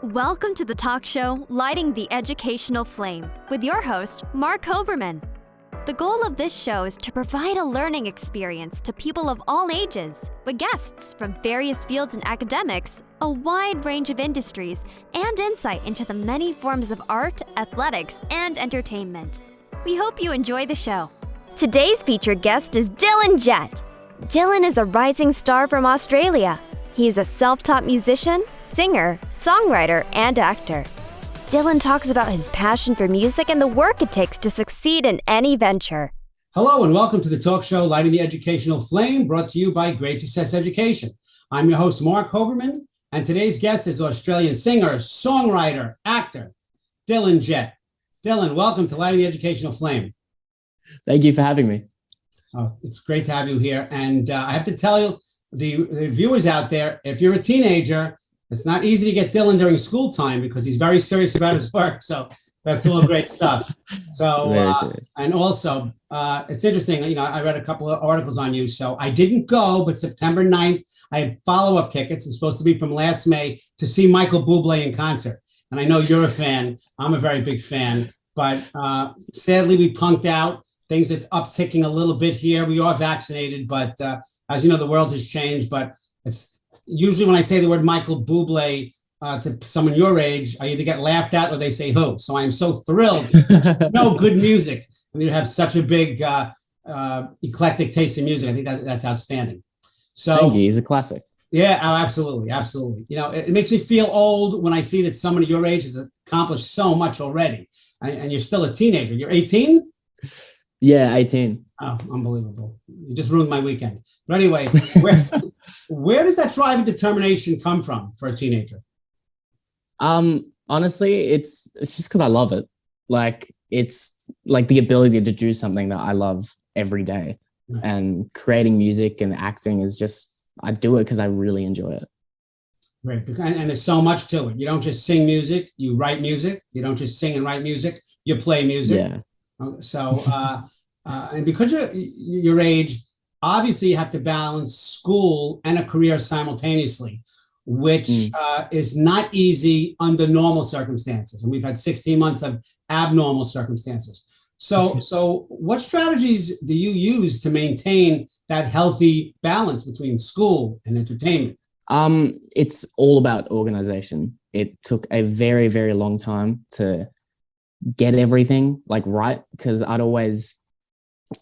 Welcome to the talk show, Lighting the Educational Flame, with your host, Marc Hoberman. The goal of this show is to provide a learning experience to people of all ages, with guests from various fields and academics, a wide range of industries, and insight into the many forms of art, athletics, and entertainment. We hope you enjoy the show. Today's featured guest is Jett. Dylan is a rising star from Australia. He is a self-taught musician, singer, songwriter, and actor. Dylan talks about his passion for music and the work it takes to succeed in any venture. Hello and welcome to the talk show, Lighting the Educational Flame, brought to you by Great Success Education. I'm your host, Marc Hoberman, and today's guest is Australian singer, songwriter, actor, Jett. Dylan, welcome to Lighting the Educational Flame. Thank you for having me. Oh, it's great to have you here. And I have to tell you, the viewers out there, if you're a teenager, it's not easy to get Dylan during school time because he's very serious about his work. So that's all great stuff. So, and also, it's interesting, I read a couple of articles on you. So I didn't go, but September 9th, I had follow-up tickets. It's supposed to be from last May to see Michael Bublé in concert. And I know you're a fan. I'm a very big fan. But sadly, we punked out. Things are upticking a little bit here. We are vaccinated, but as you know, the world has changed. But it's usually when I say the word Michael Bublé to someone your age, I either get laughed at or they say who. So I am so thrilled. No good music. And you have such a big eclectic taste in music. I think that's outstanding. So thank you. He's a classic. Yeah, oh, absolutely. It makes me feel old when I see that someone your age has accomplished so much already, and you're still a teenager. You're 18? Yeah, 18. Oh, unbelievable. You just ruined my weekend. But anyway, where does that drive and determination come from for a teenager? Honestly, it's just because I love it. Like, it's like the ability to do something that I love every day. Right. And creating music and acting is just, I do it because I really enjoy it. Right. And there's so much to it. You don't just sing music, you write music. You don't just sing and write music, you play music. Yeah. So, and because your age, obviously you have to balance school and a career simultaneously, which is not easy under normal circumstances. And we've had 16 months of abnormal circumstances. So what strategies do you use to maintain that healthy balance between school and entertainment? It's all about organization. It took a very, very long time to get everything right, because I'd always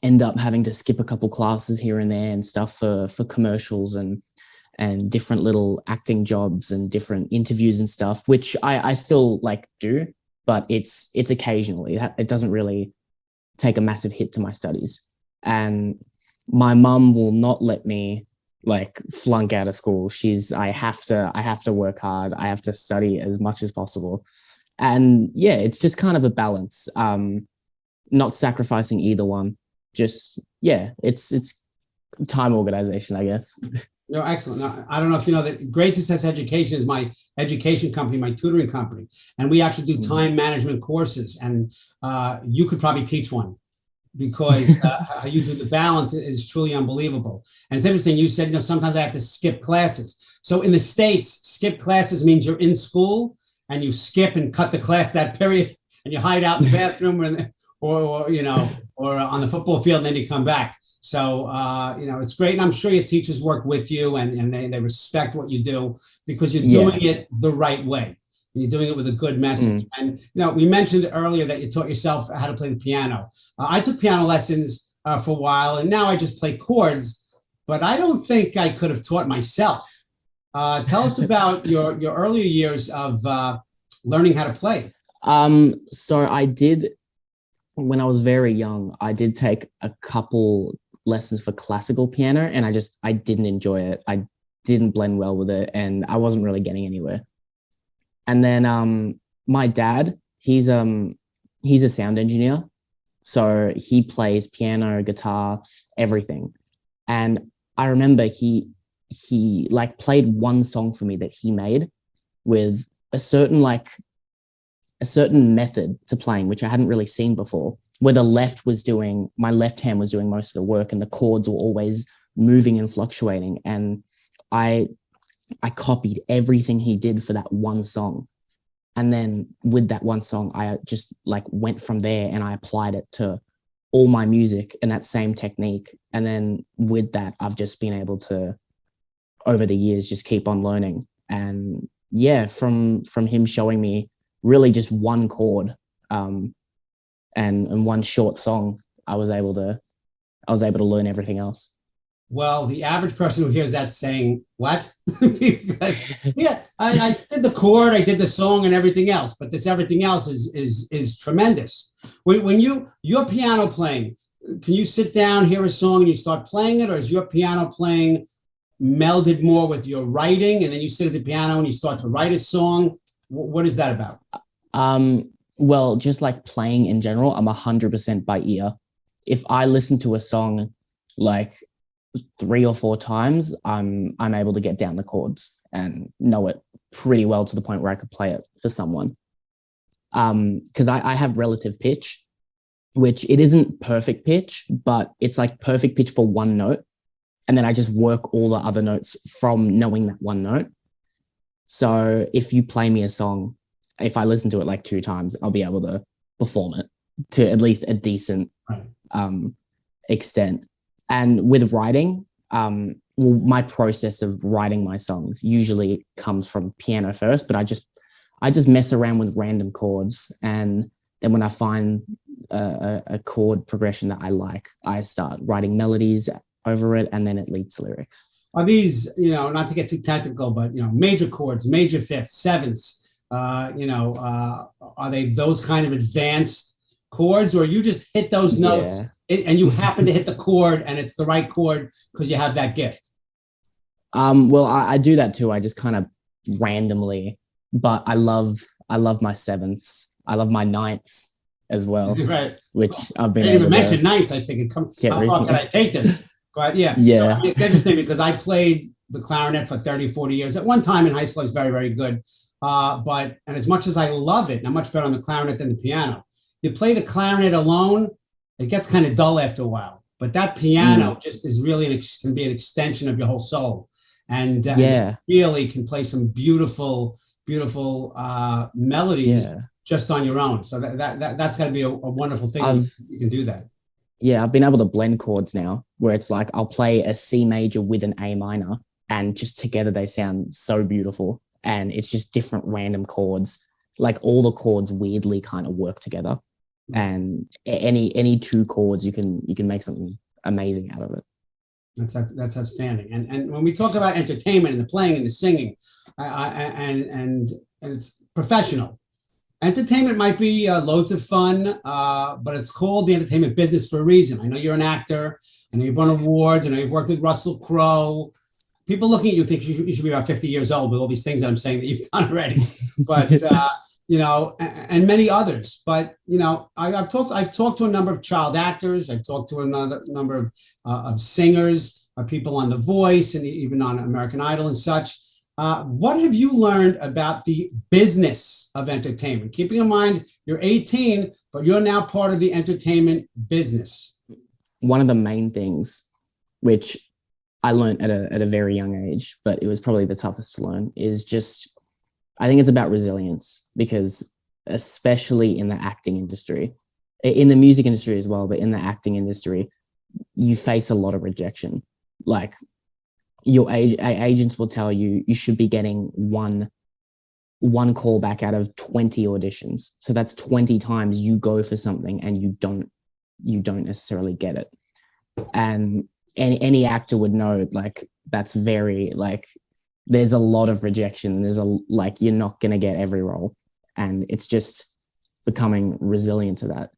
end up having to skip a couple classes here and there and stuff for commercials and different little acting jobs and different interviews and stuff, which I still do, but it's occasionally. It doesn't really take a massive hit to my studies. And my mum will not let me flunk out of school. I have to work hard. I have to study as much as possible. And yeah, it's just kind of a balance, not sacrificing either one. Just, yeah, it's time organization, I guess. No, excellent. Now, I don't know if you know that Great Success Education is my education company, my tutoring company. And we actually do time management courses. And you could probably teach one because how you do the balance is truly unbelievable. And it's interesting, you said, sometimes I have to skip classes. So in the States, skip classes means you're in school and you skip and cut the class that period and you hide out in the bathroom or on the football field and then you come back. So, it's great. And I'm sure your teachers work with you and they respect what you do because you're doing it the right way. And you're doing it with a good message. And, we mentioned earlier that you taught yourself how to play the piano. I took piano lessons for a while and now I just play chords, but I don't think I could have taught myself. Tell us about your earlier years of learning how to play. So I did, when I was very young, I did take a couple lessons for classical piano and I didn't enjoy it. I didn't blend well with it and I wasn't really getting anywhere. And then my dad, he's a sound engineer. So he plays piano, guitar, everything. And I remember he played one song for me that he made with a certain method to playing, which I hadn't really seen before, where my left hand was doing most of the work and the chords were always moving and fluctuating. And I copied everything he did for that one song. And then with that one song, I just like went from there and I applied it to all my music and that same technique. And then with that, I've just been able to, over the years, just keep on learning. And yeah, from him showing me really just one chord and one short song, I was able to learn everything else. Well, the average person who hears that saying, what? Because yeah, I did the chord, I did the song and everything else, but this everything else is tremendous. When you're piano playing, can you sit down, hear a song and you start playing it, or is your piano playing melded more with your writing and then you sit at the piano and you start to write a song? What is that about? Well, just like playing in general, I'm 100% by ear. If I listen to a song like 3 or 4 times, I'm able to get down the chords and know it pretty well to the point where I could play it for someone. Because I have relative pitch, which it isn't perfect pitch, but it's like perfect pitch for one note. And then I just work all the other notes from knowing that one note. So if you play me a song, if I listen to it like 2 times, I'll be able to perform it to at least a decent extent. And with writing, well, my process of writing my songs usually comes from piano first, but I just mess around with random chords. And then when I find a chord progression that I like, I start writing melodies over it, and then it leads to lyrics. Are these, not to get too technical, but, major chords, major fifths, sevenths, are they those kind of advanced chords, or you just hit those notes and you happen to hit the chord and it's the right chord because you have that gift? Well, I do that too. I just kind of randomly, but I love my sevenths. I love my ninths as well, right? Which I've been I able didn't even to mention ninths. I figured, how far can I take this? But yeah. It's interesting because I played the clarinet for 30, 40 years. At one time in high school, I was very, very good. And as much as I love it, and I'm much better on the clarinet than the piano. You play the clarinet alone, it gets kind of dull after a while. But that piano just is really can be an extension of your whole soul, and really can play some beautiful, beautiful melodies just on your own. So that's got to be a wonderful thing. You can do that. Yeah, I've been able to blend chords now, where it's like I'll play a C major with an A minor, and just together they sound so beautiful. And it's just different random chords. Like all the chords weirdly kind of work together. And any 2 chords, you can make something amazing out of it. That's outstanding. And when we talk about entertainment and the playing and the singing, and it's professional. Entertainment might be loads of fun, but it's called the entertainment business for a reason. I know you're an actor. I know you've won awards. I know you've worked with Russell Crowe. People looking at you think you should be about 50 years old with all these things that I'm saying that you've done already. But and many others. But I've talked to a number of child actors. I've talked to another number of singers, people on The Voice, and even on American Idol and such. What have you learned about the business of entertainment? Keeping in mind you're 18, but you're now part of the entertainment business. One of the main things, which I learned at a very young age, but it was probably the toughest to learn, is just, I think it's about resilience, because especially in the acting industry, in the music industry as well, but in the acting industry, you face a lot of rejection. Like your agents will tell you should be getting one call back out of 20 auditions. So that's 20 times you go for something and you don't necessarily get it. And any actor would know, like, that's very, like, there's a lot of rejection. You're not going to get every role. And it's just becoming resilient to that.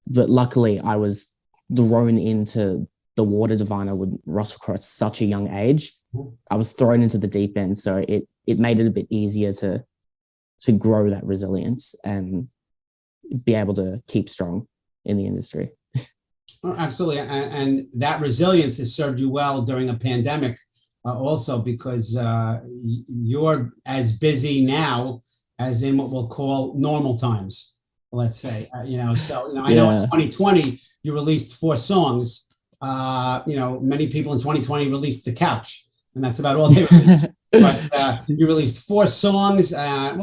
But luckily I was thrown into the water diviner with Russell Crowe at such a young age. I was thrown into the deep end. So it made it a bit easier to grow that resilience and be able to keep strong in the industry. Oh, absolutely. And that resilience has served you well during a pandemic also, because you're as busy now as in what we'll call normal times, let's say. I know in 2020, you released 4 songs. Many people in 2020 released The Couch, and that's about all they released. But you released 4 songs. Can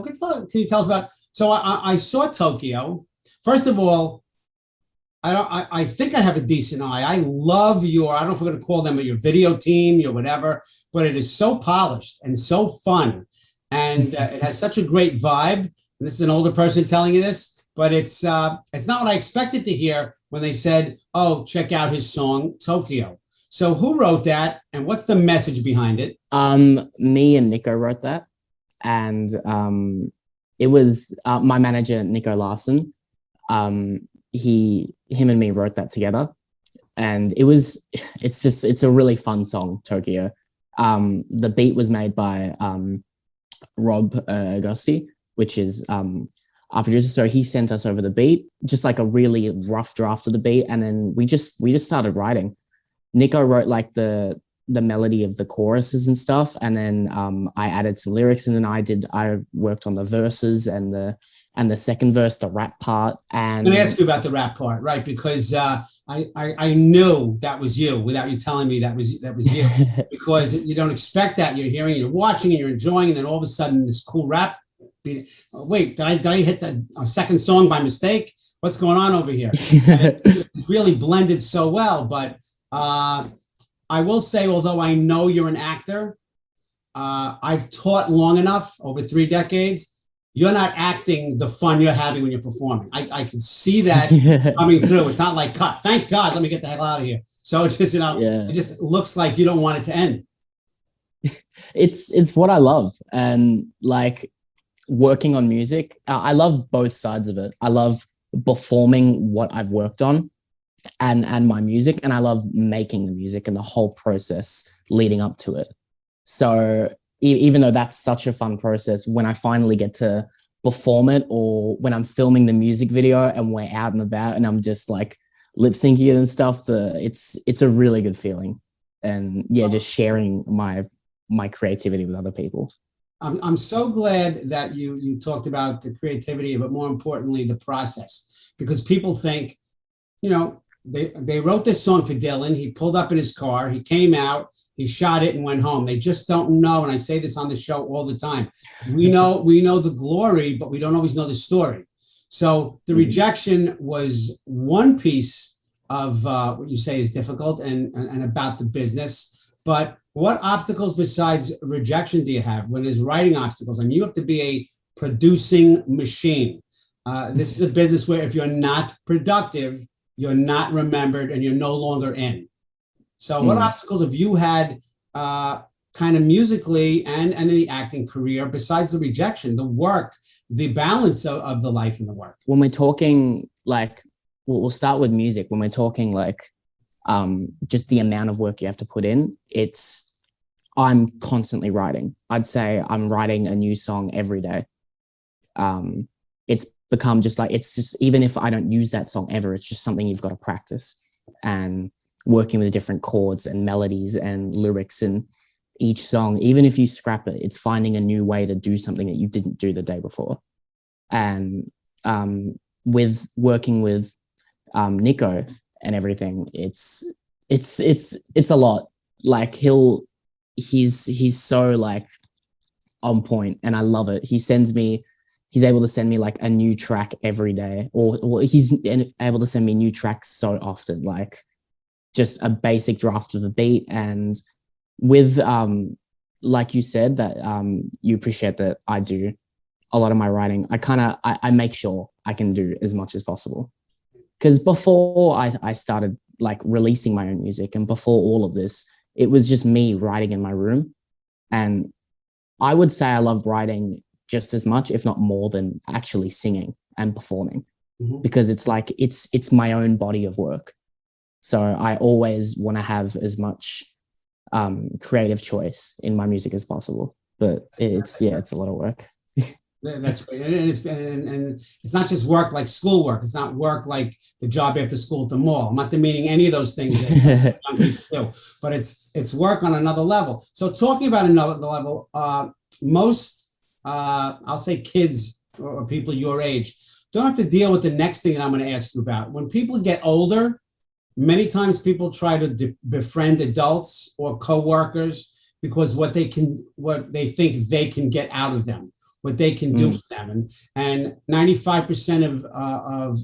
you tell us about? So I saw Tokyo. First of all, I think I have a decent eye. I love your, I don't know if we're going to call them your video team, your whatever, but it is so polished and so fun. And it has such a great vibe. And this is an older person telling you this, but it's not what I expected to hear when they said, oh, check out his song, Tokyo. So who wrote that and what's the message behind it? Me and Nico wrote that. And it was my manager, Nico Larson. Him and me wrote that together, and it's a really fun song, Tokyo. The beat was made by Rob Agosti, which is our producer. So he sent us over the beat, just like a really rough draft of the beat, and then we just started writing. Nico wrote like the melody of the choruses and stuff, and then I added some lyrics, and then I worked on the verses and the second verse, the rap part. And I'm going to ask you about the rap part, right? Because I knew that was you without you telling me that was you, because you don't expect that. You're hearing, you're watching, and you're enjoying, and then all of a sudden this cool rap beat. Oh, wait, did I hit the second song by mistake? What's going on over here? It's really blended so well, but I will say, although I know you're an actor, I've taught long enough, over 3 decades, you're not acting the fun you're having when you're performing. I can see that coming through. It's not like, cut, thank God, let me get the hell out of here. So it's just, It just looks like you don't want it to end. It's what I love. And like working on music, I love both sides of it. I love performing what I've worked on, and my music, and I love making the music and the whole process leading up to it. So even though that's such a fun process, when I finally get to perform it, or when I'm filming the music video and we're out and about and I'm just like lip syncing it and stuff, it's a really good feeling. And just sharing my creativity with other people. I'm so glad that you talked about the creativity, but more importantly, the process, because people think, they wrote this song for Dylan. He pulled up in his car. He came out. He shot it and went home. They just don't know. And I say this on the show all the time. We know the glory, but we don't always know the story. So the rejection was one piece of what you say is difficult and about the business. But what obstacles besides rejection do you have when there's writing obstacles? I mean, you have to be a producing machine. This is a business where if you're not productive, you're not remembered, and you're no longer in. So what obstacles have you had kind of musically and in the acting career, besides the rejection, the work, the balance of the life and the work? When we're talking, like, we'll start with music. When we're talking like just the amount of work you have to put in, I'm constantly writing. I'd say I'm writing a new song every day. It's become just like, it's just, even if I don't use that song ever, it's just something you've got to practice, and working with different chords and melodies and lyrics in each song. Even if you scrap it, it's finding a new way to do something that you didn't do the day before. And with working with Nico and everything, it's a lot. Like he's so like on point, and I love it. He's able to send me like a new track every day, or he's able to send me new tracks so often, like just a basic draft of a beat. And with, like you said, that you appreciate that I do a lot of my writing, I make sure I can do as much as possible. Because before I started like releasing my own music, and before all of this, it was just me writing in my room. And I would say I love writing just as much, if not more, than actually singing and performing, because it's like it's my own body of work. So I always want to have as much creative choice in my music as possible. But it's a lot of work. That's great. And it's not just work like schoolwork. It's not work like the job after school at the mall. I'm not demeaning any of those things that young people do, but it's work on another level. So talking about another level, most I'll say kids or people your age don't have to deal with the next thing that I'm going to ask you about. When people get older, many times people try to befriend adults or coworkers, because what they think they can get out of them, what they can do with them. And 95%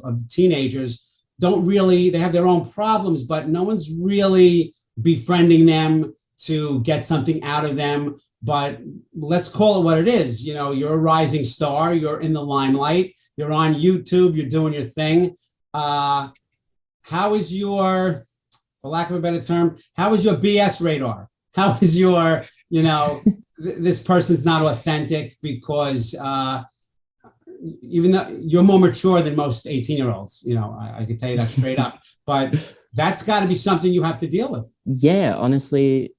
of teenagers don't really, they have their own problems, but no one's really befriending them to get something out of them. But let's call it what it is. You know, you're a rising star, you're in the limelight, you're on YouTube, you're doing your thing. How is your, for lack of a better term, how is your BS radar? How is your, you know, this person's not authentic? Because even though you're more mature than most 18-year-olds, you know, I can tell you that straight up, but that's got to be something you have to deal with. Yeah, honestly,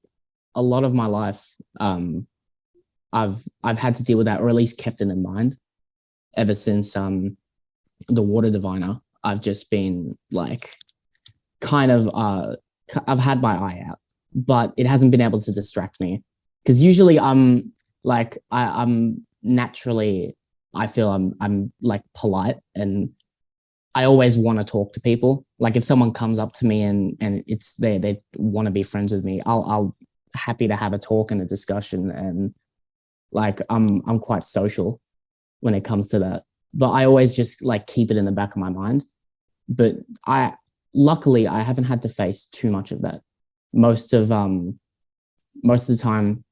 a lot of my life, I've had to deal with that, or at least kept it in mind. Ever since the Water Diviner, I've just been like, kind of, I've had my eye out, but it hasn't been able to distract me. Because usually I'm naturally, I feel I'm like polite, and I always want to talk to people. Like if someone comes up to me and it's they want to be friends with me, I'll happy to have a talk and a discussion, and like I'm quite social when it comes to that. But I always just like keep it in the back of my mind. But luckily I haven't had to face too much of that. Most of the time,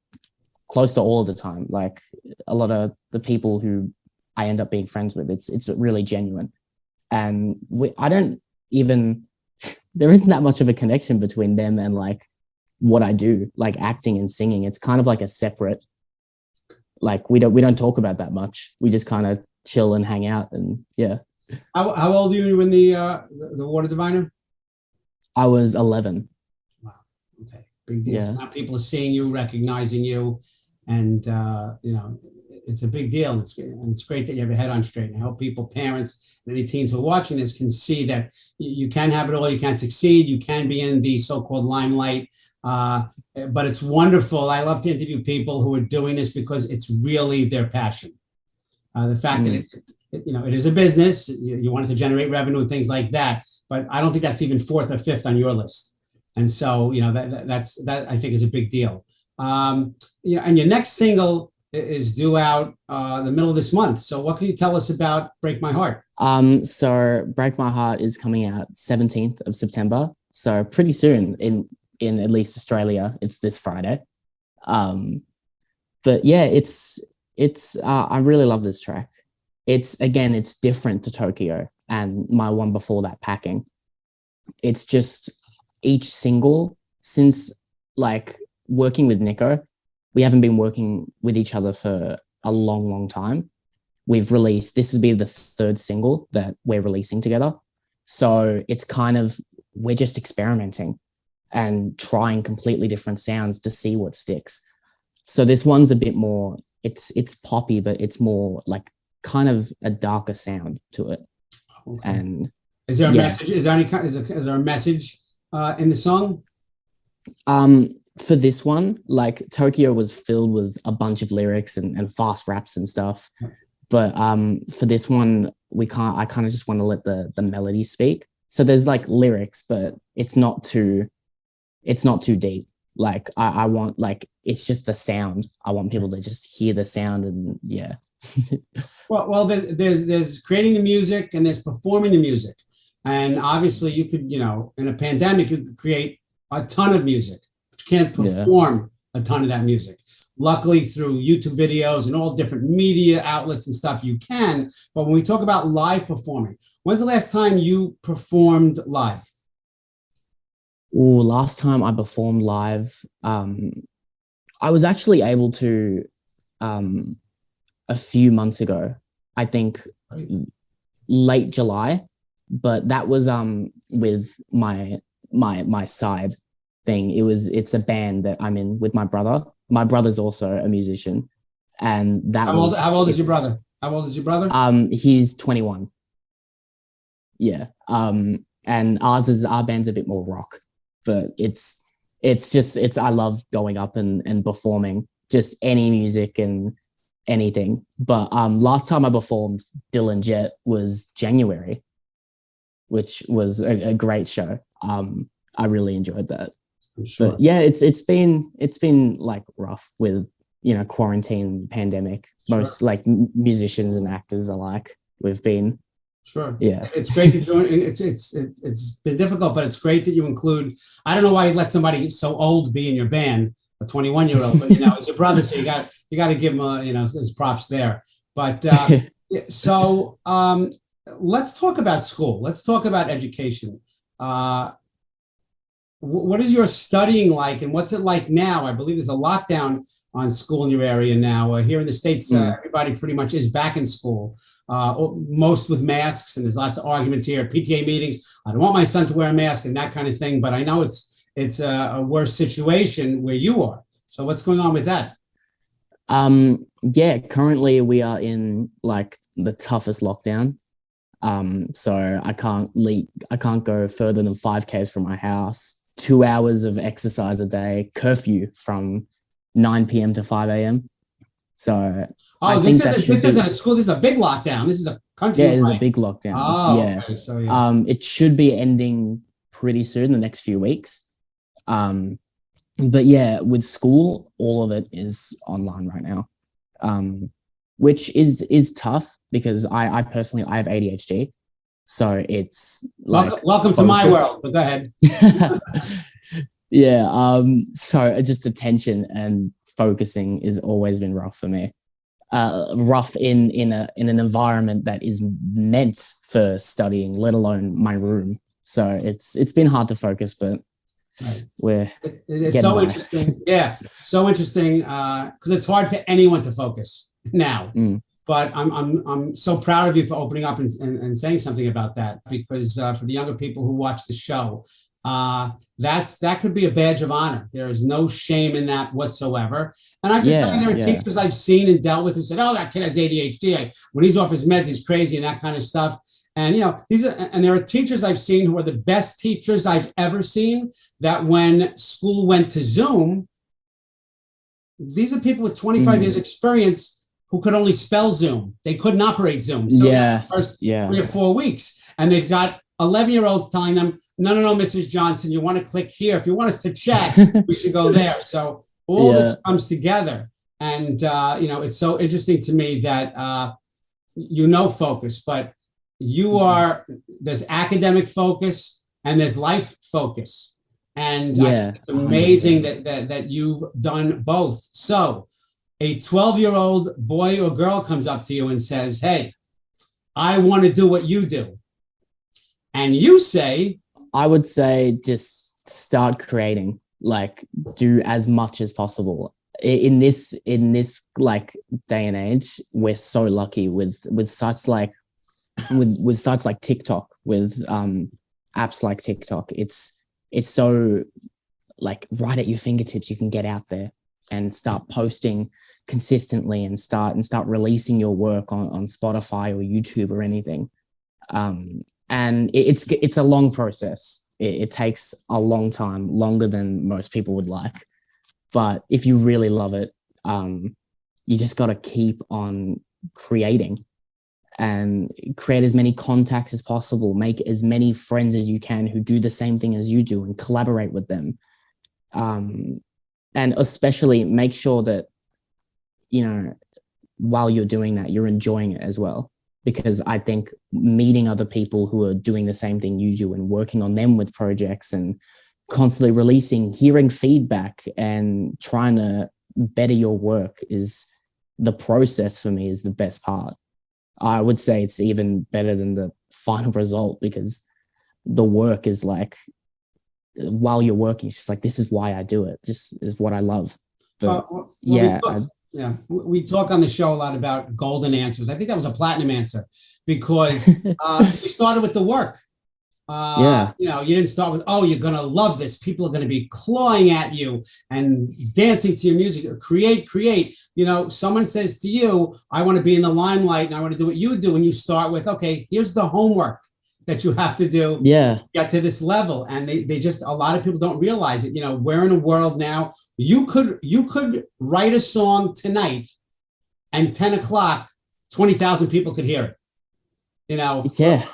close to all of the time, like a lot of the people who I end up being friends with, it's really genuine. And I don't even, there isn't that much of a connection between them and like what I do, like acting and singing. It's kind of like a separate, like we don't talk about that much. We just kind of chill and hang out, and yeah. How old are you when the Water Diviner? I was 11. Wow. Okay. Big deal. Yeah. So now people are seeing you, recognizing you, and you know, it's a big deal. And it's great that you have your head on straight. And I hope people, parents, and any teens who are watching this can see that you can have it all. You can succeed. You can be in the so-called limelight. But it's wonderful. I love to interview people who are doing this because it's really their passion. The fact that it is a business. You want it to generate revenue and things like that. But I don't think that's even fourth or fifth on your list. And so, you know, that I think is a big deal. And your next single is due out the middle of this month. So what can you tell us about Break My Heart? So Break My Heart is coming out 17th of September. So pretty soon in at least Australia. It's this Friday. But yeah, it's I really love this track. It's different to Tokyo and my one before that, Packing. It's just each single, since like working with Nico, we haven't been working with each other for a long time. This would be the third single that we're releasing together. So it's kind of, we're just experimenting and trying completely different sounds to see what sticks. So this one's a bit more, it's poppy, but it's more like kind of a darker sound to it. Okay. And is there a message? Is there a message in the song? For this one, like Tokyo was filled with a bunch of lyrics and fast raps and stuff. But for this one, I kind of just want to let the melody speak. So there's like lyrics, but it's not too deep. Like I want, like, it's just the sound. I want people to just hear the sound, and yeah. well, there's creating the music and there's performing the music. And obviously you could, in a pandemic, you could create a ton of music, but you can't perform a ton of that music. Luckily, through YouTube videos and all different media outlets and stuff, you can. But when we talk about live performing, when's the last time you performed live? Last time I performed live, I was actually able to a few months ago, I think late July, but that was with my side thing. It's a band that I'm in with my brother. My brother's also a musician, and that how old is your brother? How old is your brother? He's 21. Yeah. And our band's a bit more rock, but it's I love going up and performing just any music and anything. But last time I performed Jett was January, which was a great show. I really enjoyed that. I'm sure. But yeah, it's been like rough with, quarantine, pandemic. Sure. Most like musicians and actors alike, we've been. Sure. Yeah. It's great that you. It's been difficult, but it's great that you include. I don't know why you let somebody so old be in your band, a 21-year-old, but it's your brother, so you got to give him his props there. But so let's talk about school. Let's talk about education. What is your studying like, and what's it like now? I believe there's a lockdown on school in your area now. Here in the States, everybody pretty much is back in school. Most with masks, and there's lots of arguments here at PTA meetings. I don't want my son to wear a mask and that kind of thing, but I know it's a worse situation where you are. So what's going on with that? Yeah, currently we are in like the toughest lockdown. So I can't go further than 5Ks from my house, 2 hours of exercise a day, curfew from 9 p.m. to 5 a.m. So this isn't a school. This is a big lockdown. This is a country. Yeah, it is a big lockdown. Oh, yeah. Okay. So, yeah. It should be ending pretty soon, the next few weeks. But yeah, with school, all of it is online right now, which is tough because I personally have ADHD, so it's like welcome to my world. But go ahead. Yeah. So just attention and focusing has always been rough for me. Rough in an environment that is meant for studying, let alone my room. So it's been hard to focus, but right. It's so interesting. Yeah, so interesting because it's hard for anyone to focus now. But I'm so proud of you for opening up and saying something about that, because for the younger people who watch the show, that could be a badge of honor. There is no shame in that whatsoever. And I can tell you, there are teachers I've seen and dealt with who said, "Oh, that kid has ADHD. When he's off his meds, he's crazy," and that kind of stuff. And there are teachers I've seen who are the best teachers I've ever seen. That when school went to Zoom, these are people with 25 years experience who could only spell Zoom. They couldn't operate Zoom. So the first 3 or 4 weeks, and they've got 11-year-olds telling them, no, Mrs. Johnson, you want to click here. If you want us to chat, we should go there. So all this comes together. And, it's so interesting to me that, focus, but there's academic focus and there's life focus. And it's amazing that you've done both. So a 12-year-old boy or girl comes up to you and says, "Hey, I want to do what you do." And you say, I would say just start creating, like do as much as possible. In this like day and age, we're so lucky with sites like with sites like TikTok, with apps like TikTok. It's so like right at your fingertips. You can get out there and start posting consistently and start releasing your work on Spotify or YouTube or anything. And it's a long process. It takes a long time, longer than most people would like. But if you really love it, you just got to keep on creating and create as many contacts as possible. Make as many friends as you can who do the same thing as you do and collaborate with them. And especially make sure that, while you're doing that, you're enjoying it as well. Because I think meeting other people who are doing the same thing you do and working on them with projects and constantly releasing, hearing feedback and trying to better your work is the process for me is the best part. I would say it's even better than the final result because the work is like, while you're working, it's just like, this is why I do it. This is what I love. But we talk on the show a lot about golden answers. I think that was a platinum answer because you started with the work. You didn't start with, "Oh, you're going to love this. People are going to be clawing at you and dancing to your music." Create. Someone says to you, "I want to be in the limelight and I want to do what you do." And you start with, "Okay, here's the homework that you have to do." Get to this level. And they just, a lot of people don't realize it. We're in a world now, you could write a song tonight and 10 o'clock, 20,000 people could hear it.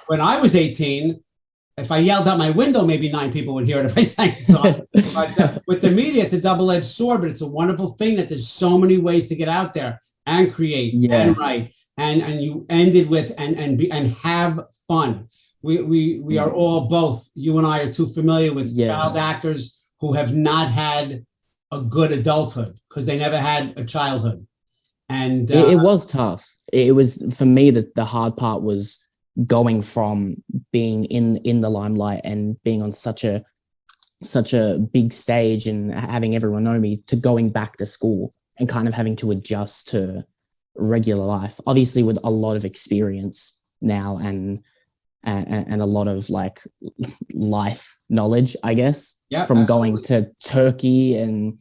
When I was 18, if I yelled out my window, maybe 9 people would hear it if I sang a song. But with the media, it's a double-edged sword, but it's a wonderful thing that there's so many ways to get out there and create and write. And you ended with and have fun. We are all both, you and I are too familiar with child actors who have not had a good adulthood because they never had a childhood. And it was tough. It was, for me, the hard part was going from being in the limelight and being on such a big stage and having everyone know me, to going back to school and kind of having to adjust to regular life, obviously with a lot of experience now and a lot of like life knowledge, I guess, from going to Turkey and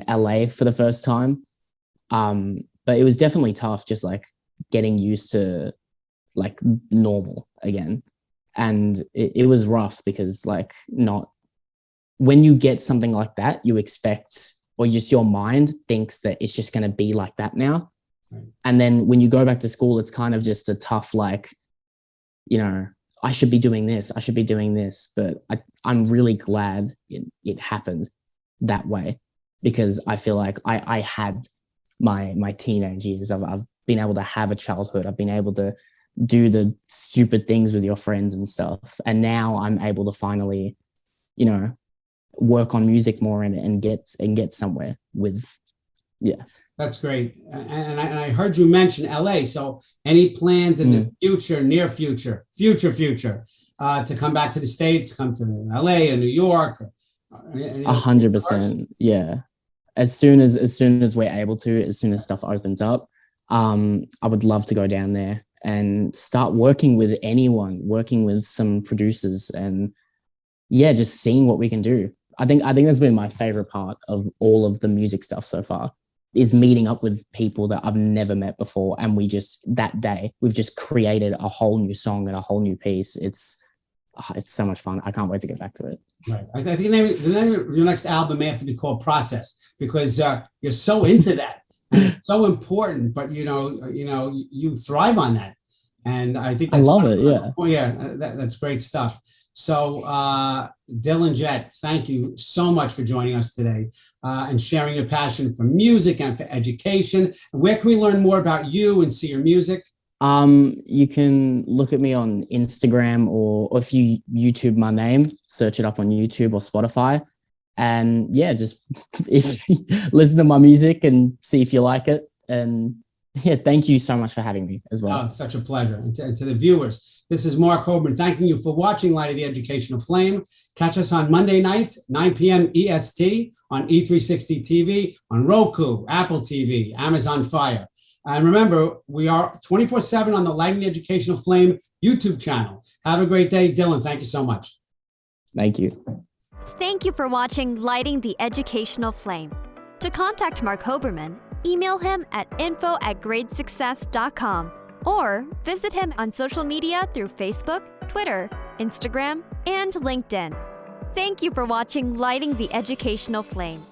LA for the first time. But it was definitely tough, just like getting used to like normal again. And it was rough because like, not when you get something like that, you expect, or just your mind thinks that it's just going to be like that now. Right. And then when you go back to school, it's kind of just a tough, like, you know, I should be doing this, I should be doing this. But I'm really glad it happened that way, because I feel like I had my teenage years. I've been able to have a childhood. I've been able to do the stupid things with your friends and stuff. And now I'm able to finally, you know, work on music more and get somewhere with, That's great. And I heard you mention LA. So any plans in the future, near future, to come back to the States, come to LA or New York? 100%. Yeah. As soon as we're able to, as soon as stuff opens up, I would love to go down there and start working with anyone, working with some producers, and just seeing what we can do. I think that's been my favorite part of all of the music stuff so far, is meeting up with people that I've never met before. And that day, we've just created a whole new song and a whole new piece. It's so much fun. I can't wait to get back to it. Right. I think the name of your next album may have to be called Process, because you're so into that and it's so important, but you thrive on that. And I think that's, I love it. Yeah. Oh yeah. That's great stuff. So Dylan, Jett, thank you so much for joining us today and sharing your passion for music and for education. Where can we learn more about you and see your music? You can look at me on Instagram, or if you YouTube my name, search it up on YouTube or Spotify. And just listen to my music and see if you like it. And thank you so much for having me as well. Oh, such a pleasure. And to the viewers, this is Marc Hoberman thanking you for watching Light of the Educational Flame. Catch us on Monday nights, 9 p.m. EST on E360 TV, on Roku, Apple TV, Amazon Fire. And remember, we are 24/7 on the Lighting the Educational Flame YouTube channel. Have a great day. Dylan, thank you so much. Thank you. Thank you for watching Lighting the Educational Flame. To contact Marc Hoberman, email him at info@gradesuccess.com or visit him on social media through Facebook, Twitter, Instagram, and LinkedIn. Thank you for watching Lighting the Educational Flame.